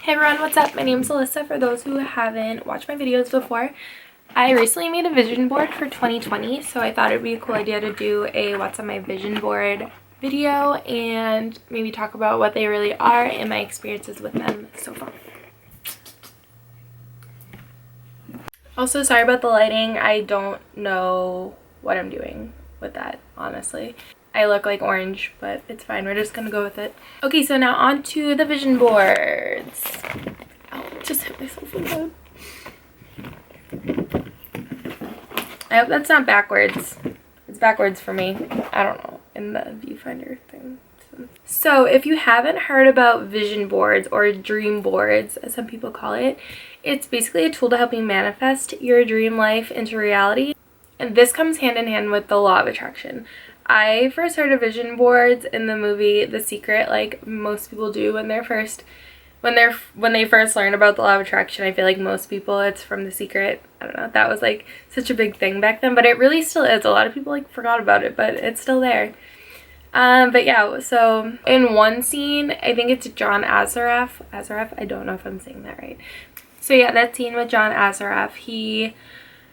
Hey everyone, what's up? My name's Alyssa. For those who haven't watched my videos before, I recently made a vision board for 2020, so I thought it'd be a cool idea to do a what's on my vision board video and maybe talk about what they really are and my experiences with them so far. Also, sorry about the lighting. I don't know what I'm doing with that, honestly. I look like orange, but it's fine. We're just gonna go with it. Okay, so now on to the vision boards. Ow, just hit myself in the head. I hope that's not backwards. It's backwards for me. I don't know, in the viewfinder thing. So if you haven't heard about vision boards or dream boards, as some people call it, it's basically a tool to help you manifest your dream life into reality. And this comes hand in hand with the law of attraction. I first heard of vision boards in the movie The Secret, like most people do when they first learn about the law of attraction. I feel like most people, it's from The Secret. I don't know, that was like such a big thing back then, but it really still is. A lot of people like forgot about it, but it's still there. But yeah, so in one scene, I think it's John Azaraf, I don't know if I'm saying that right. So yeah, that scene with John Azaraf,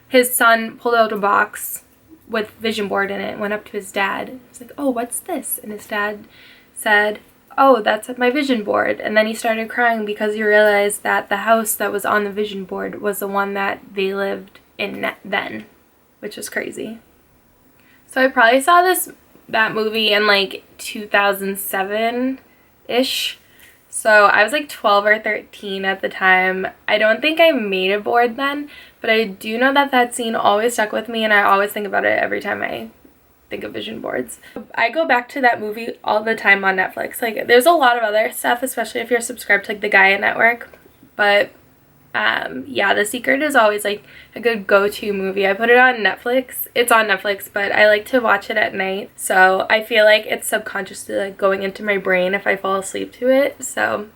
his son pulled out a box with vision board in it, went up to his dad. He's like, "Oh, what's this?" And his dad said, "Oh, that's my vision board." And then he started crying because he realized that the house that was on the vision board was the one that they lived in then, which was crazy. So I probably saw that movie in like 2007-ish. So I was like 12 or 13 at the time. I don't think I made a board then, but I do know that scene always stuck with me, and I always think about it every time I think of vision boards. I go back to that movie all the time on Netflix. Like, there's a lot of other stuff, especially if you're subscribed to like the Gaia Network, but yeah, The Secret is always like a good go-to movie. I put it on Netflix. It's on Netflix, but I like to watch it at night, so I feel like it's subconsciously like going into my brain if I fall asleep to it, so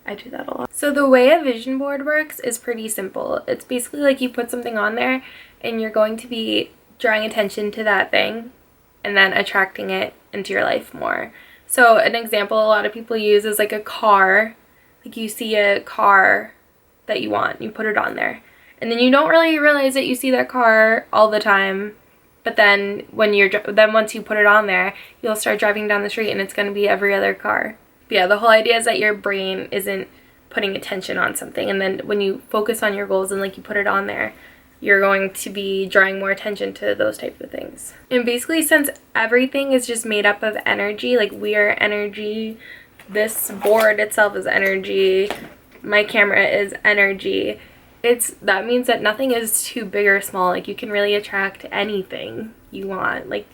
I do that a lot. So the way a vision board works is pretty simple. It's basically like you put something on there and you're going to be drawing attention to that thing and then attracting it into your life more. So an example a lot of people use is like a car. Like, you see a car that you want, you put it on there, and then you don't really realize that you see that car all the time, but then once you put it on there, you'll start driving down the street and it's going to be every other car. But yeah, the whole idea is that your brain isn't putting attention on something, and then when you focus on your goals and like you put it on there, you're going to be drawing more attention to those types of things. And basically, since everything is just made up of energy, like we are energy, this board itself is energy, my camera is energy, that means that nothing is too big or small. Like, you can really attract anything you want. Like,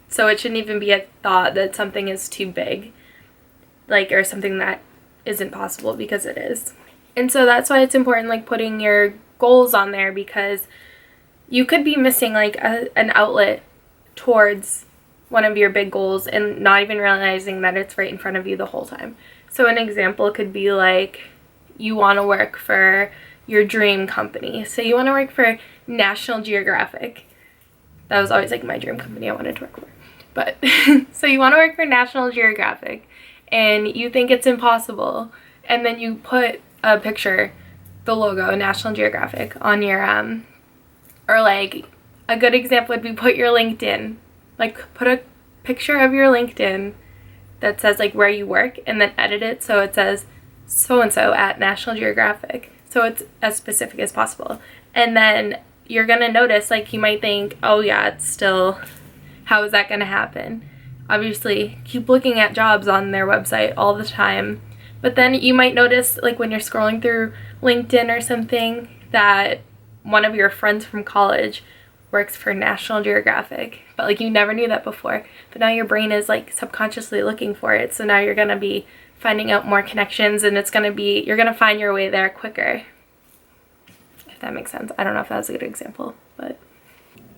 so it shouldn't even be a thought that something is too big, like, or something that isn't possible, because it is. And so that's why it's important, like, putting your goals on there, because you could be missing like an outlet towards one of your big goals and not even realizing that it's right in front of you the whole time. So an example could be like, you want to work for your dream company. So you want to work for National Geographic. That was always like my dream company I wanted to work for. But so you want to work for National Geographic and you think it's impossible, and then you put a picture, the logo National Geographic, on your or like a good example would be put your LinkedIn, like put a picture of your LinkedIn that says like where you work, and then edit it so it says so and so at National Geographic, so it's as specific as possible. And then you're gonna notice, like, you might think, oh yeah, it's still, how is that gonna happen? Obviously keep looking at jobs on their website all the time, but then you might notice, like, when you're scrolling through LinkedIn or something, that one of your friends from college works for National Geographic, but like you never knew that before, but now your brain is like subconsciously looking for it, so now you're gonna be finding out more connections, and you're gonna find your way there quicker, if that makes sense. I don't know if that's a good example, but.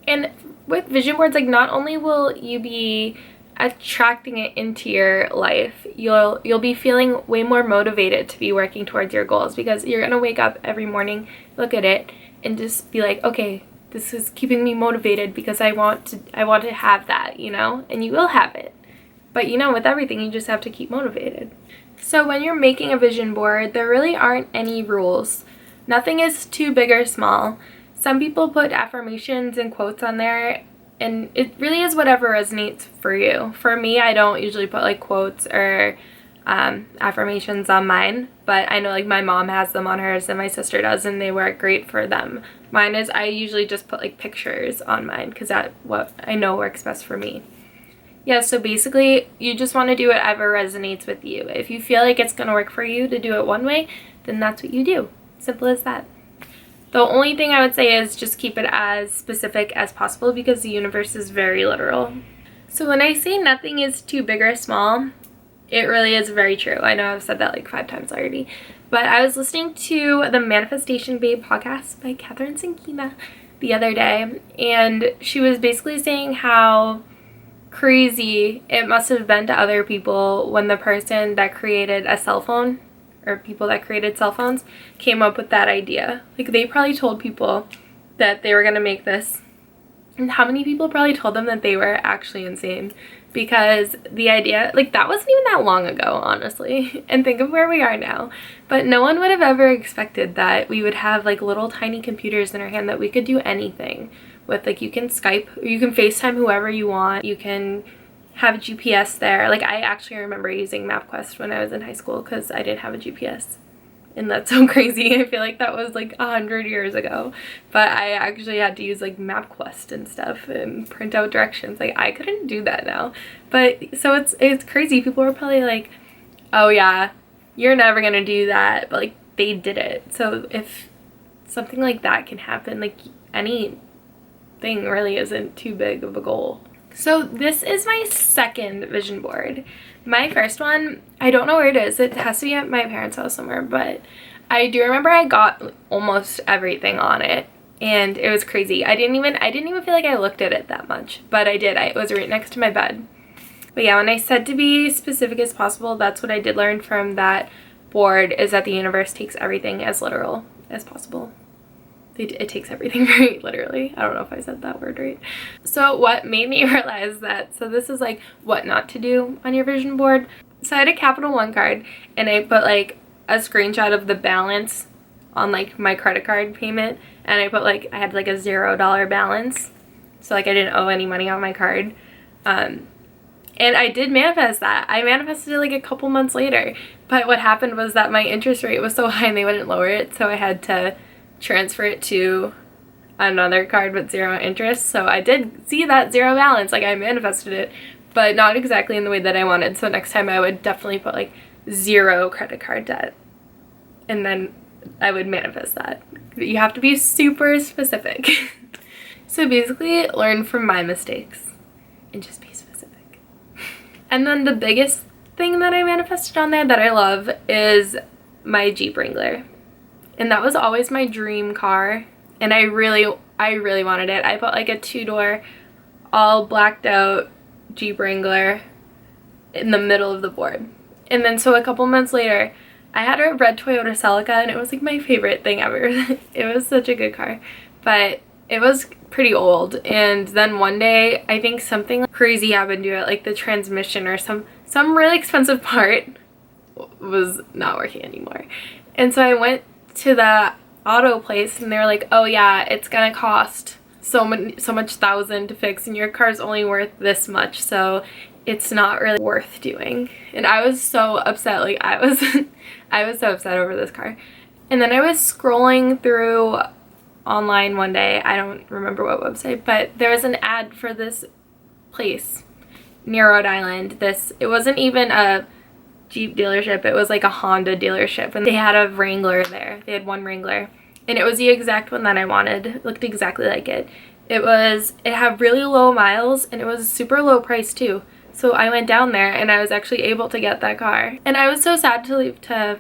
And with vision boards, like, not only will you be attracting it into your life, you'll be feeling way more motivated to be working towards your goals, because you're gonna wake up every morning, look at it, and just be like, okay, this is keeping me motivated because I want to have that, you know, and you will have it. But you know, with everything, you just have to keep motivated. So when you're making a vision board, there really aren't any rules. Nothing is too big or small. Some people put affirmations and quotes on there, and it really is whatever resonates for you. For me, I don't usually put like quotes or affirmations on mine, but I know like my mom has them on hers and my sister does, and they work great for them. Mine is, I usually just put like pictures on mine because that's what I know works best for me. Yeah, so basically you just want to do whatever resonates with you. If you feel like it's going to work for you to do it one way, then that's what you do. Simple as that. The only thing I would say is just keep it as specific as possible because the universe is very literal. So when I say nothing is too big or small, it really is very true. I know I've said that like 5 times already. But I was listening to the Manifestation Babe podcast by Catherine Sinkina the other day, and she was basically saying how crazy it must have been to other people when the person that created a cell phone, or people that created cell phones, came up with that idea. Like, they probably told people that they were going to make this. And how many people probably told them that they were actually insane? Because the idea, like, that wasn't even that long ago, honestly. And think of where we are now. But no one would have ever expected that we would have, like, little tiny computers in our hand that we could do anything with. Like, you can Skype, or you can FaceTime whoever you want. You can have a GPS there. Like, I actually remember using MapQuest when I was in high school because I didn't have a GPS. And that's so crazy. I feel like that was like 100 years ago. But I actually had to use like MapQuest and stuff and print out directions. Like, I couldn't do that now. But so it's crazy. People were probably like, oh yeah, you're never gonna do that. But like, they did it. So if something like that can happen, like, anything really isn't too big of a goal. So this is my second vision board. My first one, I don't know where it is. It has to be at my parents' house somewhere, but I do remember I got almost everything on it, and it was crazy. I didn't even feel like I looked at it that much, but I did. It was right next to my bed. But yeah, when I said to be specific as possible, that's what I did learn from that board, is that the universe takes everything as literal as possible. It takes everything very literally. I don't know if I said that word right. So what made me realize that, so this is like what not to do on your vision board. So I had a Capital One card, and I put like a screenshot of the balance on like my credit card payment, and I put like, I had like a $0 balance. So like I didn't owe any money on my card. And I did manifest that. I manifested it like a couple months later. But what happened was that my interest rate was so high and they wouldn't lower it, so I had to transfer it to another card with 0 interest. So I did see that 0 balance, like I manifested it, but not exactly in the way that I wanted. So next time I would definitely put like 0 credit card debt, and then I would manifest that. You have to be super specific. So basically learn from my mistakes and just be specific. And then the biggest thing that I manifested on there that I love is my Jeep Wrangler. And that was always my dream car, and I really wanted it. I put like a 2-door, all blacked out Jeep Wrangler in the middle of the board. And then so a couple months later, I had a red Toyota Celica, and it was like my favorite thing ever. It was such a good car, but it was pretty old. And then one day, I think something crazy happened to it, like the transmission or some really expensive part was not working anymore. And so I went to the auto place, and they were like, oh yeah, it's gonna cost so much thousand to fix, and your car's only worth this much, so it's not really worth doing. And I was so upset. Like, I was so upset over this car. And then I was scrolling through online one day, I don't remember what website, but there was an ad for this place near Rhode Island. It wasn't even a Jeep dealership, it was like a Honda dealership, and they had a Wrangler there. They had one Wrangler, and it was the exact one that I wanted. It looked exactly like it. It had really low miles, and it was super low price too. So I went down there, and I was actually able to get that car. And I was so sad to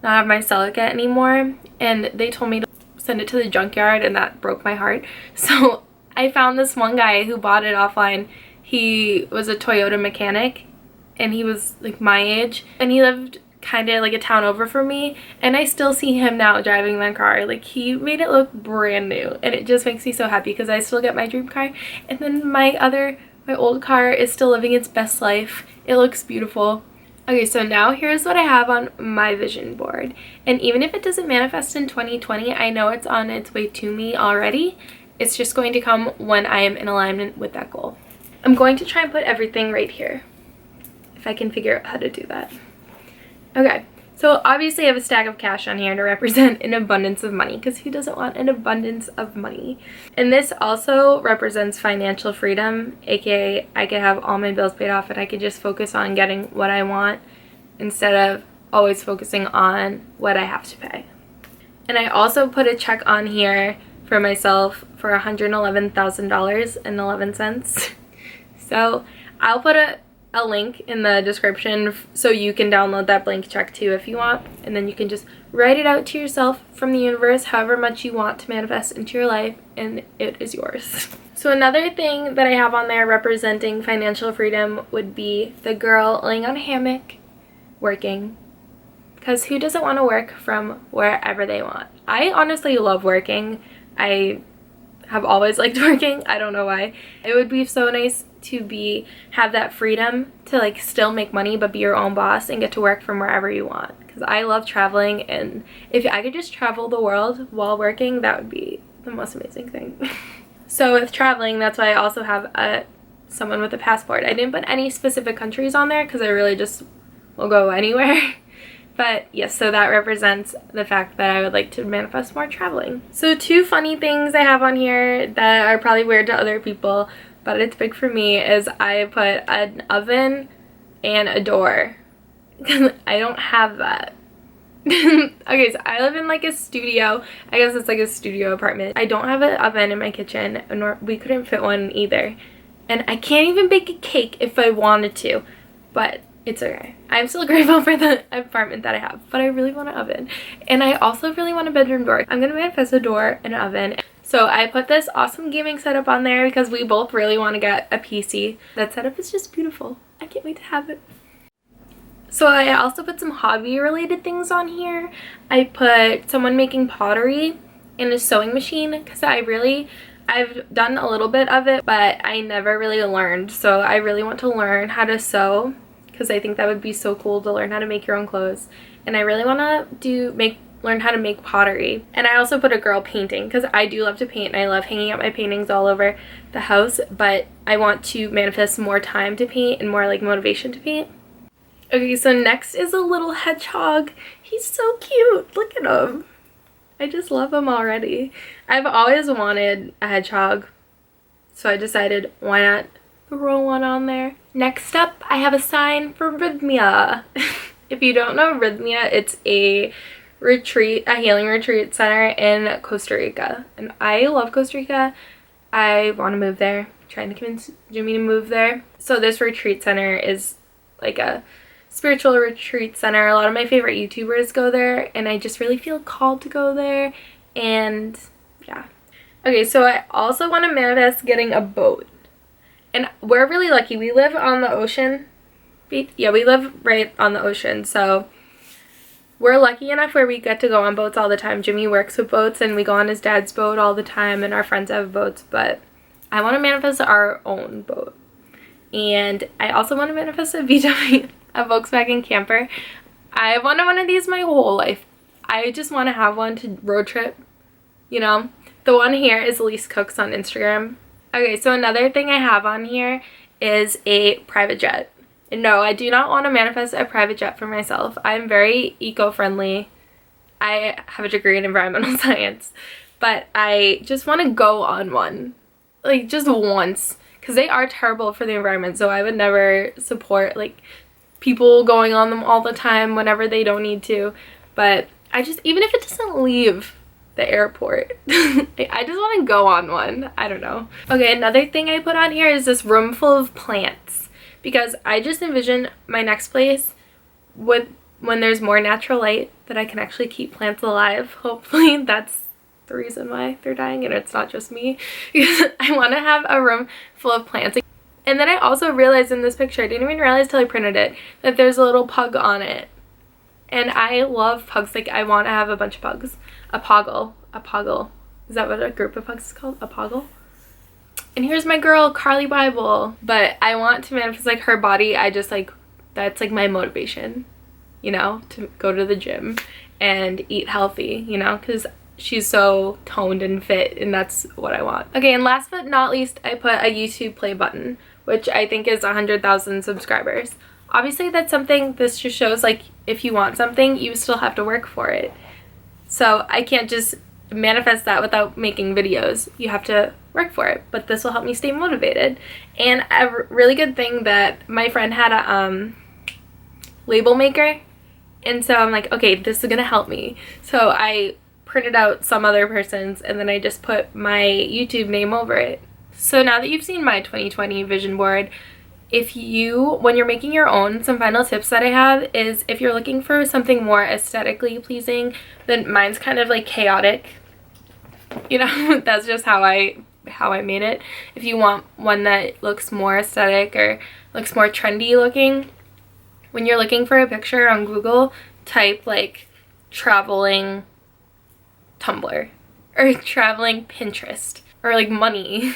not have my Celica anymore, and they told me to send it to the junkyard, and that broke my heart. So I found this one guy who bought it offline. He was a Toyota mechanic, and he was like my age, and he lived kind of like a town over from me, and I still see him now driving that car. Like, he made it look brand new, and it just makes me so happy because I still get my dream car, and then my old car is still living its best life. It looks beautiful. Okay, so now here's what I have on my vision board. And even if it doesn't manifest in 2020, I know it's on its way to me already. It's just going to come when I am in alignment with that goal. I'm going to try and put everything right here, if I can figure out how to do that. Okay, so obviously I have a stack of cash on here to represent an abundance of money, because who doesn't want an abundance of money? And this also represents financial freedom, aka I could have all my bills paid off and I could just focus on getting what I want instead of always focusing on what I have to pay. And I also put a check on here for myself for $111,000.11. So I'll put a link in the description so you can download that blank check too if you want, and then you can just write it out to yourself from the universe however much you want to manifest into your life, and it is yours. So another thing that I have on there representing financial freedom would be the girl laying on a hammock working, because who doesn't want to work from wherever they want? I honestly love working. I have always liked working. I don't know why. It would be so nice to have that freedom to like still make money but be your own boss and get to work from wherever you want, because I love traveling, and if I could just travel the world while working, that would be the most amazing thing. So with traveling, that's why I also have someone with a passport. I didn't put any specific countries on there because I really just will go anywhere. But yes, so that represents the fact that I would like to manifest more traveling. So 2 funny things I have on here that are probably weird to other people, but it's big for me, is I put an oven and a door. I don't have that. Okay, so I live in like a studio. I guess it's like a studio apartment. I don't have an oven in my kitchen, nor we couldn't fit one either. And I can't even bake a cake if I wanted to, but it's okay. I'm still grateful for the apartment that I have, but I really want an oven. And I also really want a bedroom door. I'm gonna manifest a door and an oven. So I put this awesome gaming setup on there because we both really want to get a PC. That setup is just beautiful. I can't wait to have it. So I also put some hobby related things on here. I put someone making pottery and a sewing machine, because I've done a little bit of it, but I never really learned. So I really want to learn how to sew, because I think that would be so cool to learn how to make your own clothes. And I really want to learn how to make pottery. And I also put a girl painting, because I do love to paint and I love hanging up my paintings all over the house, but I want to manifest more time to paint and more like motivation to paint. Okay, so next is a little hedgehog. He's so cute. Look at him. I just love him already. I've always wanted a hedgehog, so I decided why not throw one on there. Next up, I have a sign for Rhythmia. If you don't know Rhythmia, it's a healing retreat center in Costa Rica. And I love Costa Rica. I want to move there. I'm trying to convince Jimmy to move there. So this retreat center is like a spiritual retreat center. A lot of my favorite YouTubers go there, and I just really feel called to go there. And yeah. Okay, so I also want to manifest getting a boat. And we're really lucky. We live on the ocean. Yeah, we live right on the ocean. So we're lucky enough where we get to go on boats all the time. Jimmy works with boats, and we go on his dad's boat all the time, and our friends have boats. But I want to manifest our own boat. And I also want to manifest a VW, a Volkswagen camper. I wanted one of these my whole life. I just want to have one to road trip, you know. The one here is Elise Cooks on Instagram. Okay, so another thing I have on here is a private jet. And no, I do not want to manifest a private jet for myself. I'm very eco-friendly. I have a degree in environmental science, but I just want to go on one, like just once, because they are terrible for the environment. So I would never support like people going on them all the time whenever they don't need to. But I just, even if it doesn't leave the airport, I just want to go on one. I don't know. Okay, another thing I put on here is this room full of plants, because I just envision my next place with when there's more natural light that I can actually keep plants alive. Hopefully that's the reason why they're dying and it's not just me, because I want to have a room full of plants. And then I also realized in this picture, I didn't even realize till I printed it, that there's a little pug on it. And I love pugs. Like, I want to have a bunch of pugs. A poggle. Is that what a group of pugs is called? A poggle? And here's my girl, Carly Bible. But I want to manifest like her body. I just like that's like my motivation, you know, to go to the gym and eat healthy, you know, because she's so toned and fit, and that's what I want. Okay, and last but not least, I put a YouTube play button, which I think is 100,000 subscribers. Obviously, that's something, this just shows like if you want something, you still have to work for it. So I can't just manifest that without making videos. You have to work for it, but this will help me stay motivated. And a really good thing that my friend had a label maker, and so I'm like, okay, this is gonna help me. So I printed out some other person's, and then I just put my YouTube name over it. So now that you've seen my 2020 vision board, when you're making your own, some final tips that I have is if you're looking for something more aesthetically pleasing, then mine's kind of like chaotic. You know, that's just how I made it. If you want one that looks more aesthetic or looks more trendy looking, when you're looking for a picture on Google, type like traveling Tumblr or traveling Pinterest, or like money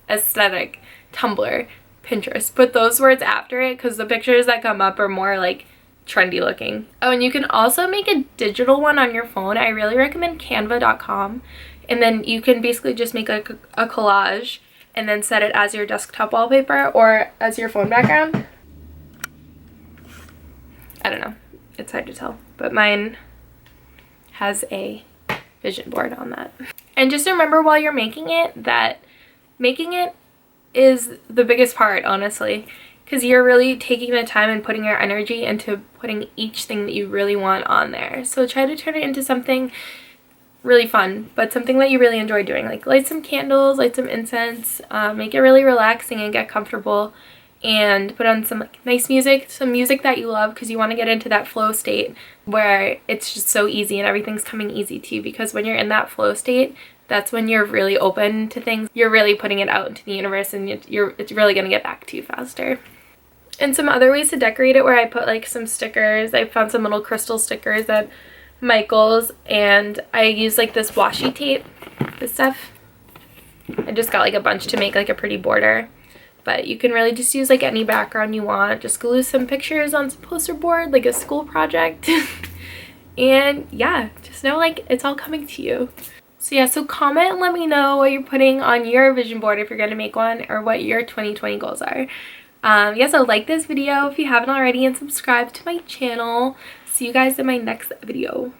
aesthetic Tumblr Pinterest. Put those words after it because the pictures that come up are more like trendy looking. Oh, and you can also make a digital one on your phone. I really recommend canva.com, and then you can basically just make like a collage and then set it as your desktop wallpaper or as your phone background. I don't know, it's hard to tell, but mine has a vision board on that. And just remember while you're making it that making it is the biggest part, honestly, because you're really taking the time and putting your energy into putting each thing that you really want on there. So try to turn it into something really fun, but something that you really enjoy doing. Like light some candles, light some incense, make it really relaxing and get comfortable, and put on some like nice music, some music that you love, because you want to get into that flow state where it's just so easy and everything's coming easy to you. Because when you're in that flow state, that's when you're really open to things. You're really putting it out into the universe, and it's really going to get back to you faster. And some other ways to decorate it, where I put like some stickers. I found some little crystal stickers at Michael's, and I use like this washi tape, this stuff. I just got like a bunch to make like a pretty border. But you can really just use like any background you want. Just glue some pictures on some poster board, like a school project. And yeah, just know like it's all coming to you. So yeah, so comment and let me know what you're putting on your vision board if you're going to make one, or what your 2020 goals are. Yeah, so like this video if you haven't already, and subscribe to my channel. See you guys in my next video.